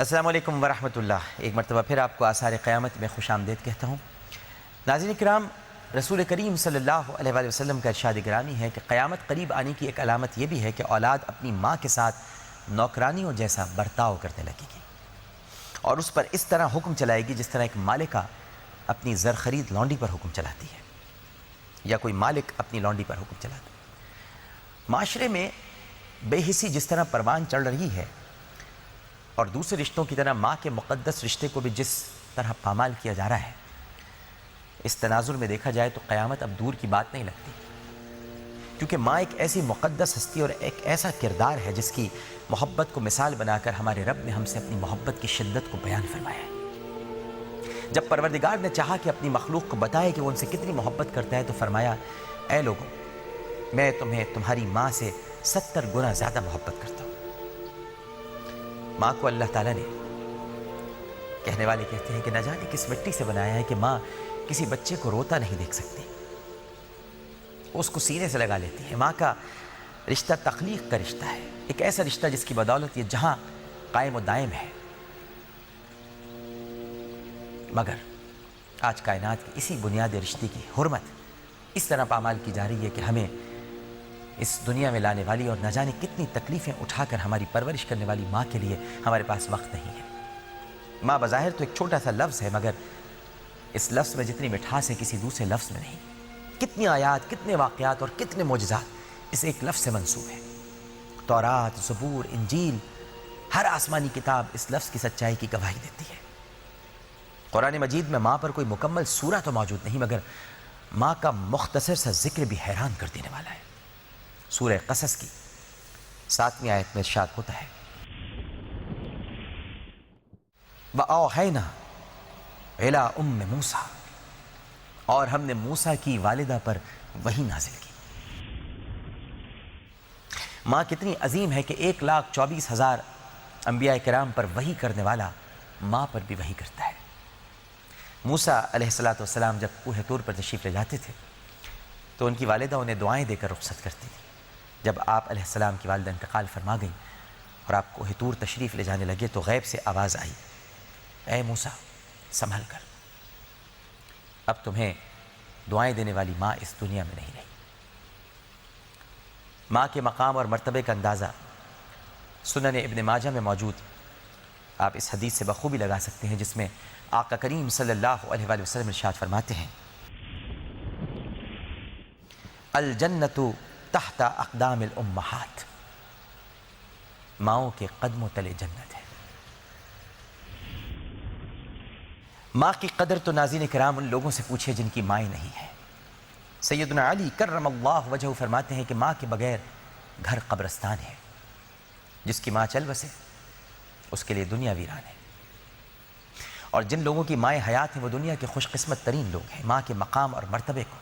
السلام علیکم ورحمۃ اللہ۔ ایک مرتبہ پھر آپ کو آثار قیامت میں خوش آمدید کہتا ہوں۔ ناظرین کرام، رسول کریم صلی اللہ علیہ وآلہ وسلم کا ارشاد گرامی ہے کہ قیامت قریب آنے کی ایک علامت یہ بھی ہے کہ اولاد اپنی ماں کے ساتھ نوکرانیوں جیسا برتاؤ کرنے لگے گی اور اس پر اس طرح حکم چلائے گی جس طرح ایک مالکہ اپنی زر خرید لونڈی پر حکم چلاتی ہے یا کوئی مالک اپنی لونڈی پر حکم چلاتا ہے۔ معاشرے میں بے حسی جس طرح پروان چڑھ رہی ہے اور دوسرے رشتوں کی طرح ماں کے مقدس رشتے کو بھی جس طرح پامال کیا جا رہا ہے، اس تناظر میں دیکھا جائے تو قیامت اب دور کی بات نہیں لگتی، کیونکہ ماں ایک ایسی مقدس ہستی اور ایک ایسا کردار ہے جس کی محبت کو مثال بنا کر ہمارے رب نے ہم سے اپنی محبت کی شدت کو بیان فرمایا ہے۔ جب پروردگار نے چاہا کہ اپنی مخلوق کو بتائے کہ وہ ان سے کتنی محبت کرتا ہے تو فرمایا، اے لوگوں، میں تمہیں تمہاری ماں سے 70 گنا زیادہ محبت کرتا ہوں۔ ماں کو اللہ تعالیٰ نے، کہنے والے کہتے ہیں کہ نہ جانے کس مٹی سے بنایا ہے کہ ماں کسی بچے کو روتا نہیں دیکھ سکتی، اس کو سینے سے لگا لیتی ہے۔ ماں کا رشتہ تخلیق کا رشتہ ہے، ایک ایسا رشتہ جس کی بدولت یہ جہاں قائم و دائم ہے، مگر آج کائنات کی اسی بنیادی رشتے کی حرمت اس طرح پامال کی جا رہی ہے کہ ہمیں اس دنیا میں لانے والی اور نہ جانے کتنی تکلیفیں اٹھا کر ہماری پرورش کرنے والی ماں کے لیے ہمارے پاس وقت نہیں ہے۔ ماں بظاہر تو ایک چھوٹا سا لفظ ہے، مگر اس لفظ میں جتنی مٹھاس ہے کسی دوسرے لفظ میں نہیں۔ کتنی آیات، کتنے واقعات اور کتنے معجزات اس ایک لفظ سے منسوب ہیں۔ تورات، زبور، انجیل، ہر آسمانی کتاب اس لفظ کی سچائی کی گواہی دیتی ہے۔ قرآن مجید میں ماں پر کوئی مکمل سورہ تو موجود نہیں، مگر ماں کا مختصر سا ذکر بھی حیران کر دینے والا ہے۔ سورہ قصص کی 7ویں آیت میں ارشاد ہوتا ہے، وَأَوْحَيْنَا إِلَىٰ أُمِّ مُوسَىٰ، اور ہم نے موسیٰ کی والدہ پر وحی نازل کی۔ ماں کتنی عظیم ہے کہ 1,24,000 انبیاء کرام پر وحی کرنے والا ماں پر بھی وحی کرتا ہے۔ موسیٰ علیہ السلام جب کوہ طور پر تشریف لے جاتے تھے تو ان کی والدہ انہیں دعائیں دے کر رخصت کرتی تھی۔ جب آپ علیہ السلام کی والدہ انتقال فرما گئیں اور آپ کوہ طور تشریف لے جانے لگے تو غیب سے آواز آئی، اے موسیٰ سنبھل کر، اب تمہیں دعائیں دینے والی ماں اس دنیا میں نہیں رہی۔ ماں کے مقام اور مرتبے کا اندازہ سنن ابن ماجہ میں موجود، آپ اس حدیث سے بخوبی لگا سکتے ہیں جس میں آقا کریم صلی اللہ علیہ وآلہ وسلم ارشاد فرماتے ہیں، الجنت تحت اقدام الامہات، ماؤں کے قدموں تلے جنت ہے۔ ماں کی قدر تو ناظرین کرام ان لوگوں سے پوچھے جن کی مائیں نہیں ہیں۔ سیدنا علی کرم اللہ وجہہ فرماتے ہیں کہ ماں کے بغیر گھر قبرستان ہے، جس کی ماں چل بسے اس کے لیے دنیا ویران ہے، اور جن لوگوں کی مائیں حیات ہیں وہ دنیا کے خوش قسمت ترین لوگ ہیں۔ ماں کے مقام اور مرتبے کو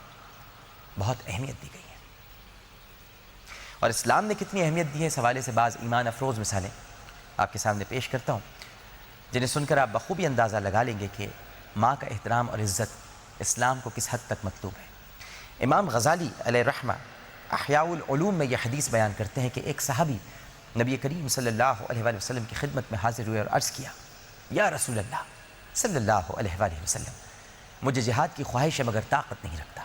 بہت اہمیت دی گئی ہے، اور اسلام نے کتنی اہمیت دی ہے اس حوالے سے بعض ایمان افروز مثالیں آپ کے سامنے پیش کرتا ہوں، جنہیں سن کر آپ بخوبی اندازہ لگا لیں گے کہ ماں کا احترام اور عزت اسلام کو کس حد تک مطلوب ہے۔ امام غزالی علیہ الرحمہ احیاء العلوم میں یہ حدیث بیان کرتے ہیں کہ ایک صحابی نبی کریم صلی اللہ علیہ وآلہ وسلم کی خدمت میں حاضر ہوئے اور عرض کیا، یا رسول اللہ صلی اللہ علیہ وآلہ وسلم، مجھے جہاد کی خواہش ہے مگر طاقت نہیں رکھتا،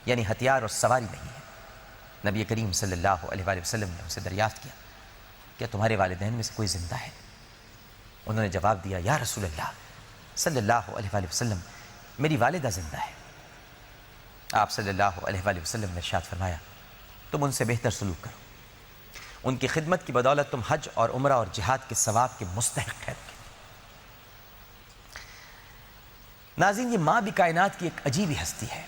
یعنی ہتھیار اور سواری نہیں ہے۔ نبی کریم صلی اللہ علیہ وآلہ وسلم نے ان سے دریافت کیا، کیا تمہارے والدین میں سے کوئی زندہ ہے؟ انہوں نے جواب دیا، یا رسول اللہ صلی اللہ علیہ وآلہ وسلم، میری والدہ زندہ ہے۔ آپ صلی اللہ علیہ وآلہ وسلم نے ارشاد فرمایا، تم ان سے بہتر سلوک کرو، ان کی خدمت کی بدولت تم حج اور عمرہ اور جہاد کے ثواب کے مستحق ہے۔ ناظرین، یہ ماں بھی کائنات کی ایک عجیب ہی ہستی ہے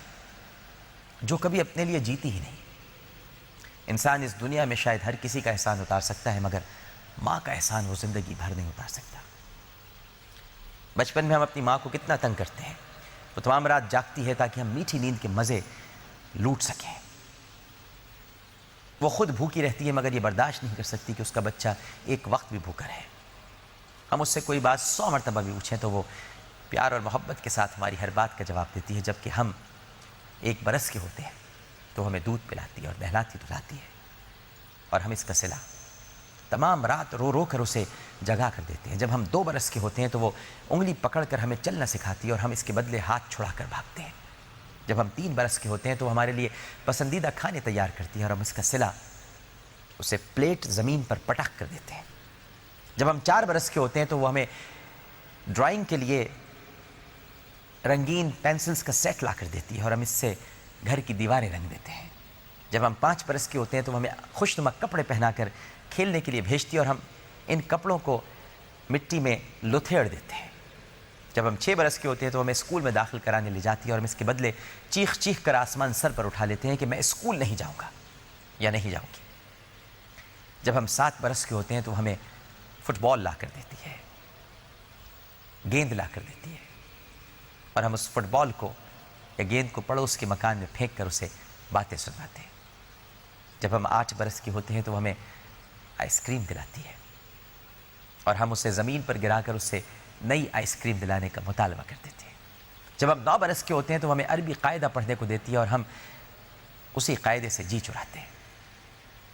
جو کبھی اپنے لیے جیتی ہی نہیں۔ انسان اس دنیا میں شاید ہر کسی کا احسان اتار سکتا ہے مگر ماں کا احسان وہ زندگی بھر نہیں اتار سکتا۔ بچپن میں ہم اپنی ماں کو کتنا تنگ کرتے ہیں، وہ تمام رات جاگتی ہے تاکہ ہم میٹھی نیند کے مزے لوٹ سکیں۔ وہ خود بھوکی رہتی ہے مگر یہ برداشت نہیں کر سکتی کہ اس کا بچہ ایک وقت بھی بھوکا رہے۔ ہم اس سے کوئی بات 100 مرتبہ بھی پوچھیں تو وہ پیار اور محبت کے ساتھ ہماری ہر بات کا جواب دیتی ہے، جبکہ ہم 1 برس کے ہوتے ہیں تو ہمیں دودھ پلاتی ہے اور نہلاتی دھلاتی ہے، اور ہم اس کا صلہ تمام رات رو رو کر اسے جگا کر دیتے ہیں. جب ہم 2 برس کے ہوتے ہیں تو وہ انگلی پکڑ کر ہمیں چلنا سکھاتی ہے اور ہم اس کے بدلے ہاتھ چھڑا کر بھاگتے ہیں. جب ہم 3 برس کے ہوتے ہیں تو وہ ہمارے لیے پسندیدہ کھانے تیار کرتی ہے اور ہم اس کا صلہ اسے پلیٹ زمین پر پٹک کر دیتے ہیں. جب ہم 4 برس کے ہوتے ہیں تو وہ ہمیں ڈرائنگ کے لیے رنگین پینسلز کا سیٹ لا کر دیتی ہے اور ہم اس سے گھر کی دیواریں رنگ دیتے ہیں. جب ہم 5 برس کے ہوتے ہیں تو ہمیں خوشنما کپڑے پہنا کر کھیلنے کے لیے بھیجتی ہے اور ہم ان کپڑوں کو مٹی میں لتھیڑ دیتے ہیں. جب ہم 6 برس کے ہوتے ہیں تو ہمیں اسکول میں داخل کرانے لے جاتی ہے اور ہم اس کے بدلے چیخ چیخ کر آسمان سر پر اٹھا لیتے ہیں کہ میں اسکول نہیں جاؤں گا یا نہیں جاؤں گی. جب ہم 7 برس کے ہوتے ہیں تو ہمیں فٹ بال لا کر دیتی ہے, گیند لا کر دیتی ہے اور ہم اس فٹ بال کو یا گیند کو پڑوس کے مکان میں پھینک کر اسے باتیں سناتے ہیں. جب ہم 8 برس کے ہوتے ہیں تو ہمیں آئس کریم دلاتی ہے اور ہم اسے زمین پر گرا کر اسے نئی آئس کریم دلانے کا مطالبہ کر دیتے ہیں. جب ہم 9 برس کے ہوتے ہیں تو ہمیں عربی قاعدہ پڑھنے کو دیتی ہے اور ہم اسی قاعدے سے جی چراتے ہیں.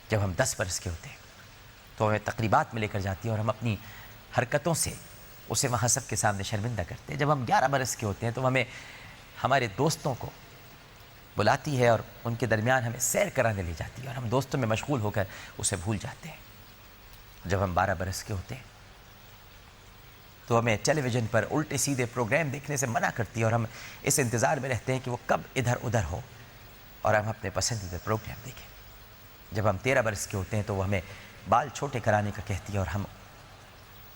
جب ہم 10 برس کے ہوتے ہیں تو ہمیں تقریبات میں لے کر جاتی ہے اور ہم اپنی حرکتوں سے اسے وہاں سب کے سامنے شرمندہ کرتے ہیں. جب ہم 11 برس کے ہوتے ہیں تو ہمیں ہمارے دوستوں کو بلاتی ہے اور ان کے درمیان ہمیں سیر کرانے لے جاتی ہے اور ہم دوستوں میں مشغول ہو کر اسے بھول جاتے ہیں. جب ہم 12 برس کے ہوتے ہیں تو ہمیں ٹیلی ویژن پر الٹے سیدھے پروگرام دیکھنے سے منع کرتی ہے اور ہم اس انتظار میں رہتے ہیں کہ وہ کب ادھر ادھر ہو اور ہم اپنے پسندیدہ پروگرام دیکھیں. جب ہم 13 برس کے ہوتے ہیں تو وہ ہمیں بال چھوٹے کرانے کا کہتی ہے اور ہم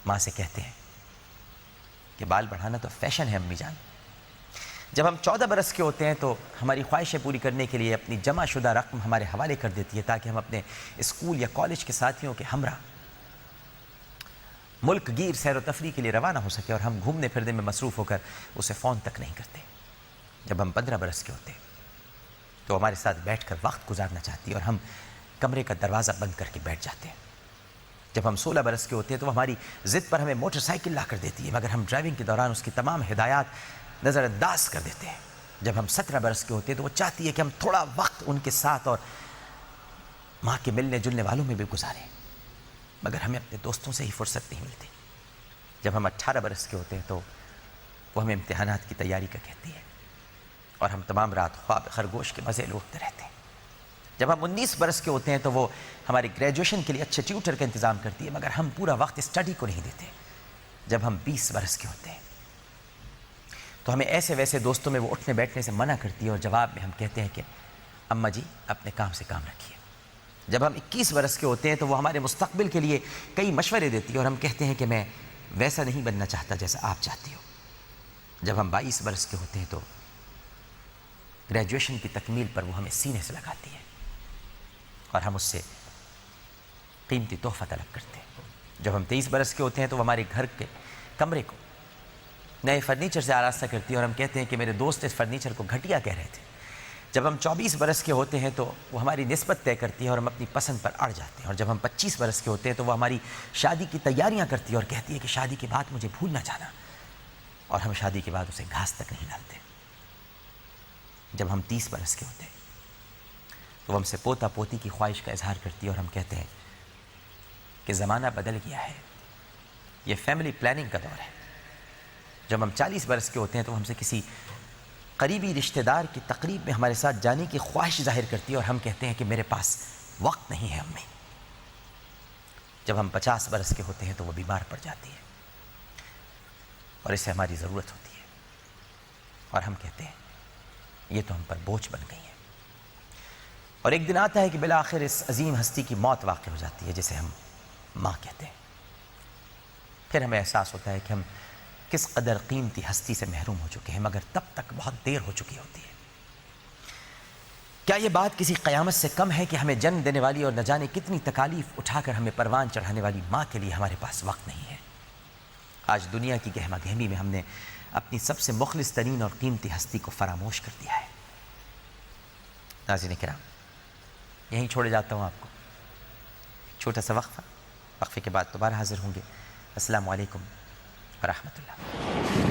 ماں سے کہتے ہیں کہ بال بڑھانا تو فیشن ہے امی جان. جب ہم 14 برس کے ہوتے ہیں تو ہماری خواہشیں پوری کرنے کے لیے اپنی جمع شدہ رقم ہمارے حوالے کر دیتی ہے تاکہ ہم اپنے اسکول یا کالج کے ساتھیوں کے ہمراہ ملک گیر سیر و تفریح کے لیے روانہ ہو سکے اور ہم گھومنے پھرنے میں مصروف ہو کر اسے فون تک نہیں کرتے. جب ہم 15 برس کے ہوتے ہیں تو ہمارے ساتھ بیٹھ کر وقت گزارنا چاہتی ہے اور ہم کمرے کا دروازہ بند کر کے بیٹھ جاتے ہیں. جب ہم 16 برس کے ہوتے ہیں تو وہ ہماری ضد پر ہمیں موٹر سائیکل لا کر دیتی ہے مگر ہم ڈرائیونگ کے دوران اس کی تمام ہدایات نظر انداز کر دیتے ہیں. جب ہم 17 برس کے ہوتے ہیں تو وہ چاہتی ہے کہ ہم تھوڑا وقت ان کے ساتھ اور ماں کے ملنے جلنے والوں میں بھی گزاریں مگر ہمیں اپنے دوستوں سے ہی فرصت نہیں ملتی. جب ہم 18 برس کے ہوتے ہیں تو وہ ہمیں امتحانات کی تیاری کا کہتی ہے اور ہم تمام رات خواب خرگوش کے مزے لوٹتے رہتے ہیں. جب ہم 19 برس کے ہوتے ہیں تو وہ ہماری گریجویشن کے لیے اچھے ٹیوٹر کا انتظام کرتی ہے مگر ہم پورا وقت اسٹڈی کو نہیں دیتے. جب ہم 20 برس کے ہوتے ہیں تو ہمیں ایسے ویسے دوستوں میں وہ اٹھنے بیٹھنے سے منع کرتی ہے اور جواب میں ہم کہتے ہیں کہ اماں جی اپنے کام سے کام رکھیے. جب ہم 21 برس کے ہوتے ہیں تو وہ ہمارے مستقبل کے لیے کئی مشورے دیتی ہے اور ہم کہتے ہیں کہ میں ویسا نہیں بننا چاہتا جیسا آپ چاہتی ہو. جب ہم 22 برس کے ہوتے ہیں تو گریجویشن کی تکمیل پر وہ ہمیں سینے سے لگاتی ہے اور ہم اس سے قیمتی تحفہ طلب کرتے ہیں. جب ہم 23 برس کے ہوتے ہیں تو وہ ہمارے گھر کے کمرے کو نئے فرنیچر سے آراستہ کرتی ہے اور ہم کہتے ہیں کہ میرے دوست اس فرنیچر کو گھٹیا کہہ رہے تھے. جب ہم 24 برس کے ہوتے ہیں تو وہ ہماری نسبت طے کرتی ہے اور ہم اپنی پسند پر اڑ جاتے ہیں. اور جب ہم 25 برس کے ہوتے ہیں تو وہ ہماری شادی کی تیاریاں کرتی ہے اور کہتی ہے کہ شادی کے بعد مجھے بھول نہ جانا اور ہم شادی کے بعد اسے گھاس تک نہیں ڈالتے. جب ہم 30 برس کے ہوتے ہیں تو وہ ہم سے پوتا پوتی کی خواہش کا اظہار کرتی ہے اور ہم کہتے ہیں کہ زمانہ بدل گیا ہے, یہ فیملی پلاننگ کا دور ہے. جب ہم 40 برس کے ہوتے ہیں تو ہم سے کسی قریبی رشتہ دار کی تقریب میں ہمارے ساتھ جانے کی خواہش ظاہر کرتی ہے اور ہم کہتے ہیں کہ میرے پاس وقت نہیں ہے امی. جب ہم 50 برس کے ہوتے ہیں تو وہ بیمار پڑ جاتی ہے اور اسے ہماری ضرورت ہوتی ہے اور ہم کہتے ہیں یہ تو ہم پر بوجھ بن گئی ہے. اور ایک دن آتا ہے کہ بالآخر اس عظیم ہستی کی موت واقع ہو جاتی ہے جسے ہم ماں کہتے ہیں. پھر ہمیں احساس ہوتا ہے کہ ہم کس قدر قیمتی ہستی سے محروم ہو چکے ہیں مگر تب تک بہت دیر ہو چکی ہوتی ہے. کیا یہ بات کسی قیامت سے کم ہے کہ ہمیں جنم دینے والی اور نہ جانے کتنی تکالیف اٹھا کر ہمیں پروان چڑھانے والی ماں کے لیے ہمارے پاس وقت نہیں ہے؟ آج دنیا کی گہما گہمی میں ہم نے اپنی سب سے مخلص ترین اور قیمتی ہستی کو فراموش کر دیا ہے. ناظرین کرام, یہیں چھوڑے جاتا ہوں آپ کو. چھوٹا سا وقفہ, وقفے کے بعد دوبارہ حاضر ہوں گے. السلام علیکم ورحمۃ اللہ.